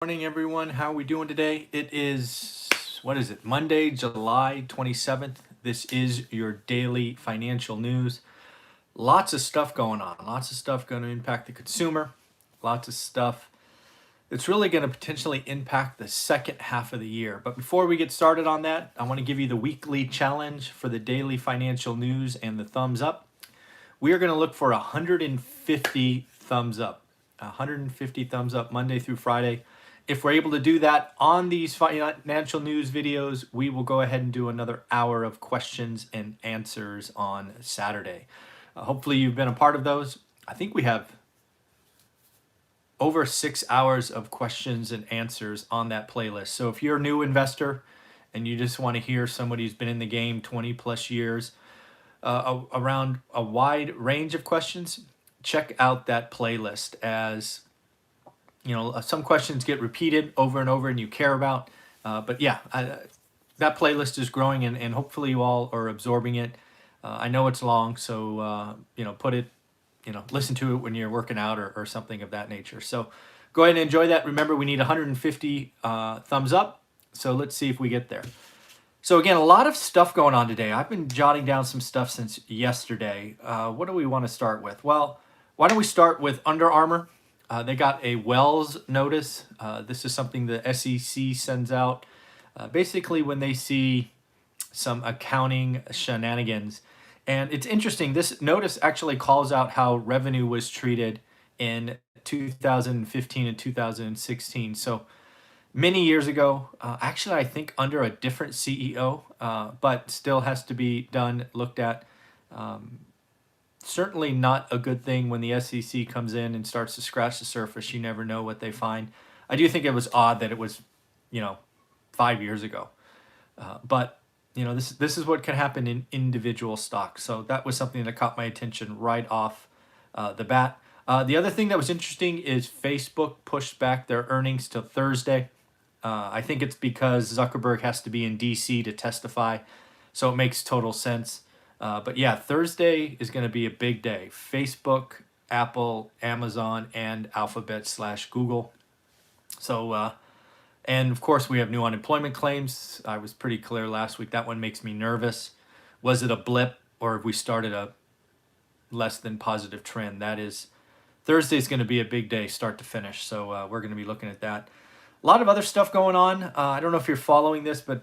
Morning, everyone. How are we doing today? It is, what is it, Monday, July 27th. This is your daily financial news. Lots of stuff going on. Lots of stuff going to impact the consumer. Lots of stuff that's really going to potentially impact the second half of the year. But before we get started on that, I want to give you the weekly challenge for the daily financial news and the thumbs up. We are going to look for 150 thumbs up. 150 thumbs up Monday through Friday. If we're able to do that on these financial news videos, we will go ahead and do another hour of questions and answers on Saturday. Hopefully you've been a part of those. I think we have over 6 hours of questions and answers on that playlist. So if you're a new investor and you just want to hear somebody who's been in the game 20 plus years around a wide range of questions, check out that playlist. As you know, some questions get repeated over and over and you care about. But yeah, that playlist is growing, and hopefully you all are absorbing it. I know it's long, so put it, listen to it when you're working out or something of that nature. So go ahead and enjoy that. Remember, we need 150 thumbs up. So let's see if we get there. So again, a lot of stuff going on today. I've been jotting down some stuff since yesterday. What do we want to start with? Well, why don't we start with Under Armour? They got a Wells notice. This is something the SEC sends out. Basically, when they see some accounting shenanigans. And it's interesting, this notice actually calls out how revenue was treated in 2015 and 2016. So many years ago, actually, I think under a different CEO, but still has to be done, looked at. Certainly not a good thing when the SEC comes in and starts to scratch the surface. You never know what they find. I do think it was odd that it was, 5 years ago. But this is what can happen in individual stocks. So that was something that caught my attention right off the bat. The other thing that was interesting is Facebook pushed back their earnings till Thursday. I think it's because Zuckerberg has to be in DC to testify, so it makes total sense. But yeah, Thursday is going to be a big day. Facebook, Apple, Amazon, and Alphabet/Google. So, and of course, we have new unemployment claims. I was pretty clear last week. That one makes me nervous. Was it a blip, or have we started a less than positive trend? That is, Thursday is going to be a big day, start to finish. So we're going to be looking at that. A lot of other stuff going on. I don't know if you're following this, but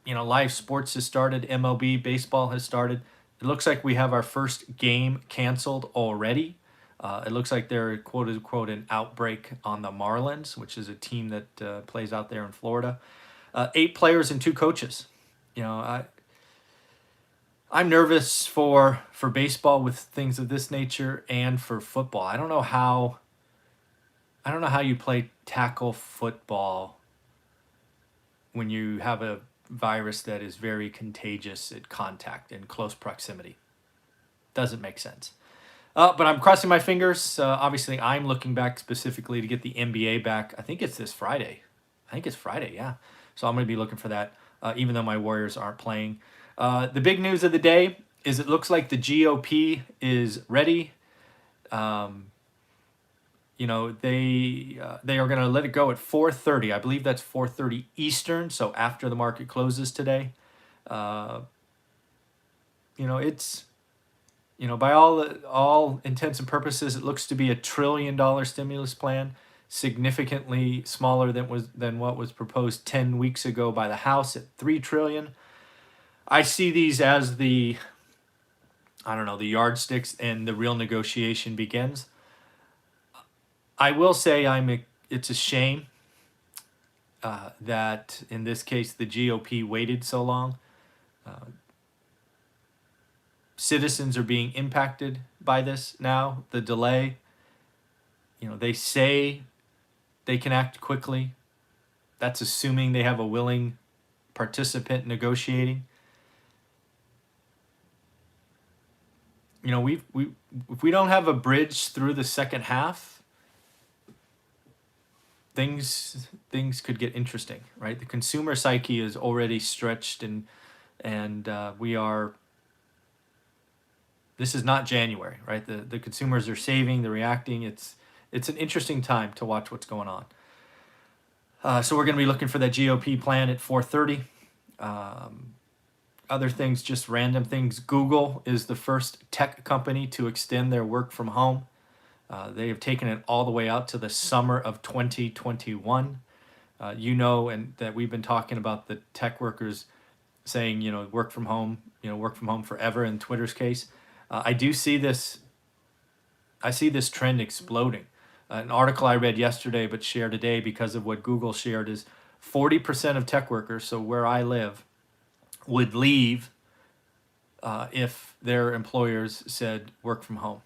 live sports has started. MLB baseball has started. It looks like we have our first game canceled already. It looks like they're quote unquote an outbreak on the Marlins, which is a team that plays out there in Florida. 8 players and 2 coaches. I'm nervous for baseball with things of this nature, and for football. I don't know how you play tackle football when you have a virus that is very contagious at contact and close proximity. Doesn't make sense. But I'm crossing my fingers. Obviously, I'm looking back specifically to get the NBA back. I think it's this Friday. Yeah. So I'm going to be looking for that, even though my Warriors aren't playing. The big news of the day is it looks like the GOP is ready. They are going to let it go at 4:30. I believe that's 4:30 Eastern, so after the market closes today. It's by all intents and purposes, it looks to be a $1 trillion stimulus plan, significantly smaller than what was proposed 10 weeks ago by the House at $3 trillion. I see these as the yardsticks, and the real negotiation begins. I will say it's a shame that in this case the GOP waited so long. Citizens are being impacted by this now, the delay. They say they can act quickly. That's assuming they have a willing participant negotiating. If we don't have a bridge through the second half, things could get interesting, right? The consumer psyche is already stretched, and we are. This is not January, right? The consumers are saving, they're reacting. It's an interesting time to watch what's going on. So we're going to be looking for that GOP plan at 4:30. Other things, just random things. Google is the first tech company to extend their work from home. They have taken it all the way out to the summer of 2021. And that we've been talking about the tech workers saying, work from home, work from home forever in Twitter's case. I do see this. I see this trend exploding. An article I read yesterday but shared today because of what Google shared is 40% of tech workers, so where I live, would leave if their employers said work from home.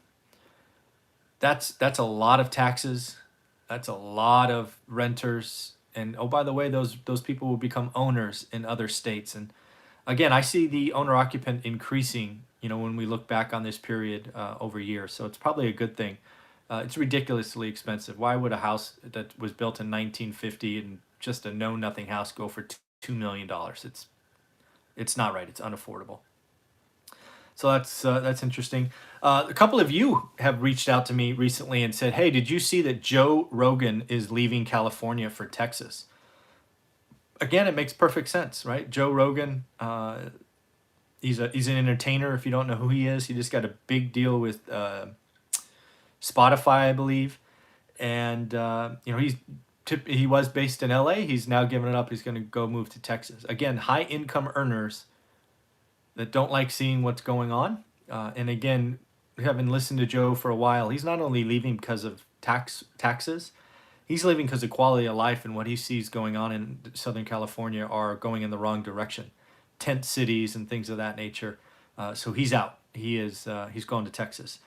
That's a lot of taxes. That's a lot of renters. And oh, by the way, those people will become owners in other states. And again, I see the owner occupant increasing, when we look back on this period over years. So it's probably a good thing. It's ridiculously expensive. Why would a house that was built in 1950 and just a know nothing house go for $2 million? It's not right. It's unaffordable. So that's interesting. A couple of you have reached out to me recently and said, "Hey, did you see that Joe Rogan is leaving California for Texas?" Again, it makes perfect sense, right? Joe Rogan, he's an entertainer. If you don't know who he is, he just got a big deal with Spotify, I believe, and he was based in L.A. He's now given it up. He's going to go move to Texas. Again, high income earners that don't like seeing what's going on. And again, having listened to Joe for a while, he's not only leaving because of taxes, he's leaving because of quality of life, and what he sees going on in Southern California are going in the wrong direction. Tent cities and things of that nature. So he's out. He's going to Texas.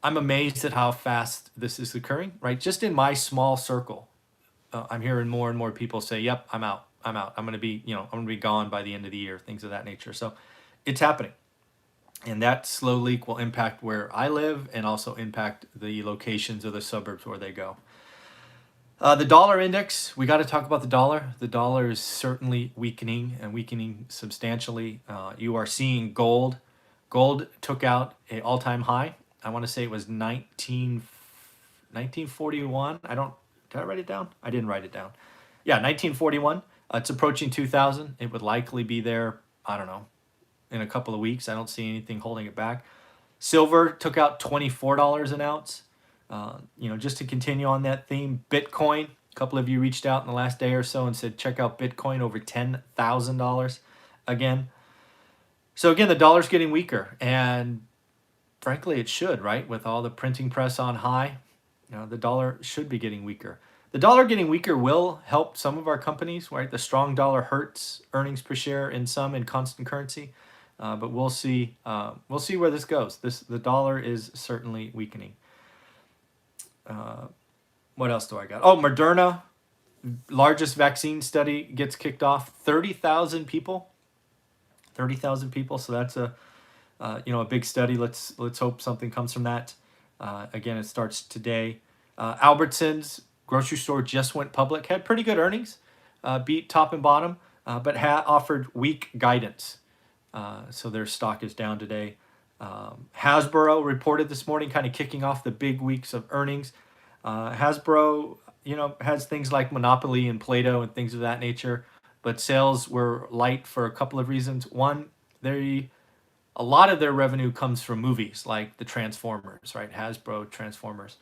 I'm amazed at how fast this is occurring, right? Just in my small circle, I'm hearing more and more people say, "Yep, I'm out. I'm out. I'm going to be gone by the end of the year," things of that nature. So it's happening. And that slowly will impact where I live and also impact the locations of the suburbs where they go. The dollar index, we got to talk about the dollar. The dollar is certainly weakening and weakening substantially. You are seeing gold. Gold took out an all-time high. I want to say it was 1941. Did I write it down? I didn't write it down. Yeah, 1941. It's approaching 2000. It would likely be there, I don't know, in a couple of weeks. I don't see anything holding it back. Silver took out $24 an ounce. Just to continue on that theme, Bitcoin, a couple of you reached out in the last day or so and said, check out Bitcoin over $10,000 again. So again, the dollar's getting weaker, and frankly, it should, right? With all the printing press on high, the dollar should be getting weaker. The dollar getting weaker will help some of our companies, right? The strong dollar hurts earnings per share in some in constant currency, but we'll see. We'll see where this goes. The dollar is certainly weakening. What else do I got? Oh, Moderna, largest vaccine study gets kicked off. 30,000 people. 30,000 people. So that's a big study. Let's hope something comes from that. Again, it starts today. Albertsons grocery store just went public. Had pretty good earnings, beat top and bottom, but offered weak guidance. So their stock is down today. Hasbro reported this morning, kind of kicking off the big weeks of earnings. Hasbro, has things like Monopoly and Play-Doh and things of that nature, but sales were light for a couple of reasons. One, a lot of their revenue comes from movies like the Transformers, right? Hasbro Transformers,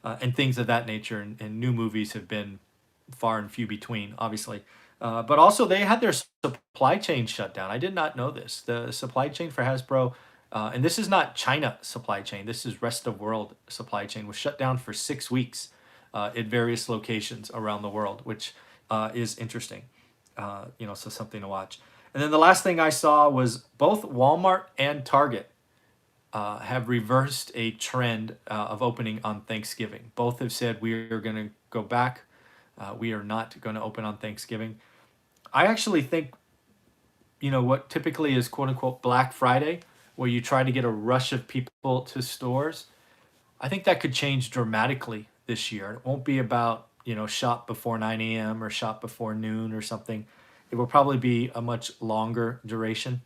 and things of that nature. And new movies have been far and few between, obviously. But also they had their supply chain shut down. I did not know this. The supply chain for Hasbro, and this is not China supply chain, this is rest of world supply chain, was shut down for 6 weeks at various locations around the world, which is interesting. So something to watch. And then the last thing I saw was both Walmart and Target have reversed a trend of opening on Thanksgiving. Both have said we are going to go back. We are not going to open on Thanksgiving. I actually think, what typically is quote unquote Black Friday, where you try to get a rush of people to stores, I think that could change dramatically this year. It won't be about, shop before 9 a.m. or shop before noon or something. It will probably be a much longer duration.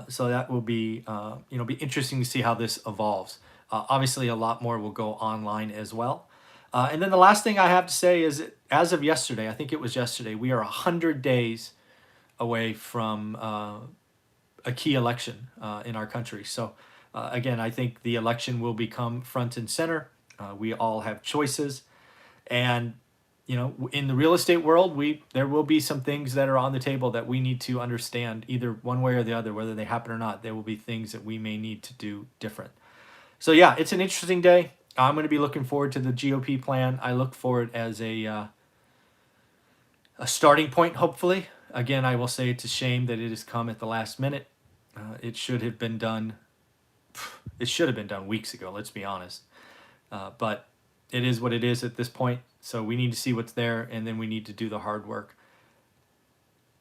So that will be, be interesting to see how this evolves. Obviously, a lot more will go online as well. And then the last thing I have to say is, as of yesterday, I think it was yesterday, we are 100 days away from a key election in our country. So again, I think the election will become front and center. We all have choices, and in the real estate world, there will be some things that are on the table that we need to understand, either one way or the other, whether they happen or not. There will be things that we may need to do different. So yeah, it's an interesting day. I'm going to be looking forward to the GOP plan. I look for it as a starting point, hopefully. Again, I will say it's a shame that it has come at the last minute. It should have been done. It should have been done weeks ago. Let's be honest. But it is what it is at this point. So we need to see what's there, and then we need to do the hard work.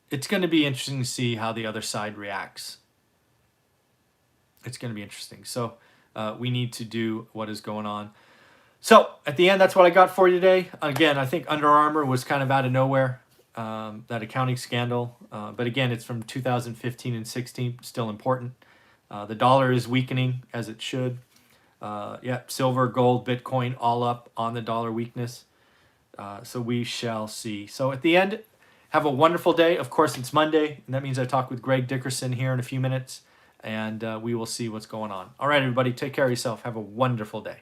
It's going to be interesting to see how the other side reacts. It's going to be interesting. So we need to do what is going on. So at the end, that's what I got for you today. Again, I think Under Armour was kind of out of nowhere, that accounting scandal. But again, it's from 2015 and 16, still important. The dollar is weakening as it should. Silver, gold, Bitcoin, all up on the dollar weakness. So we shall see. So at the end, have a wonderful day. Of course, it's Monday, and that means I talk with Greg Dickerson here in a few minutes, and we will see what's going on. All right, everybody, take care of yourself. Have a wonderful day.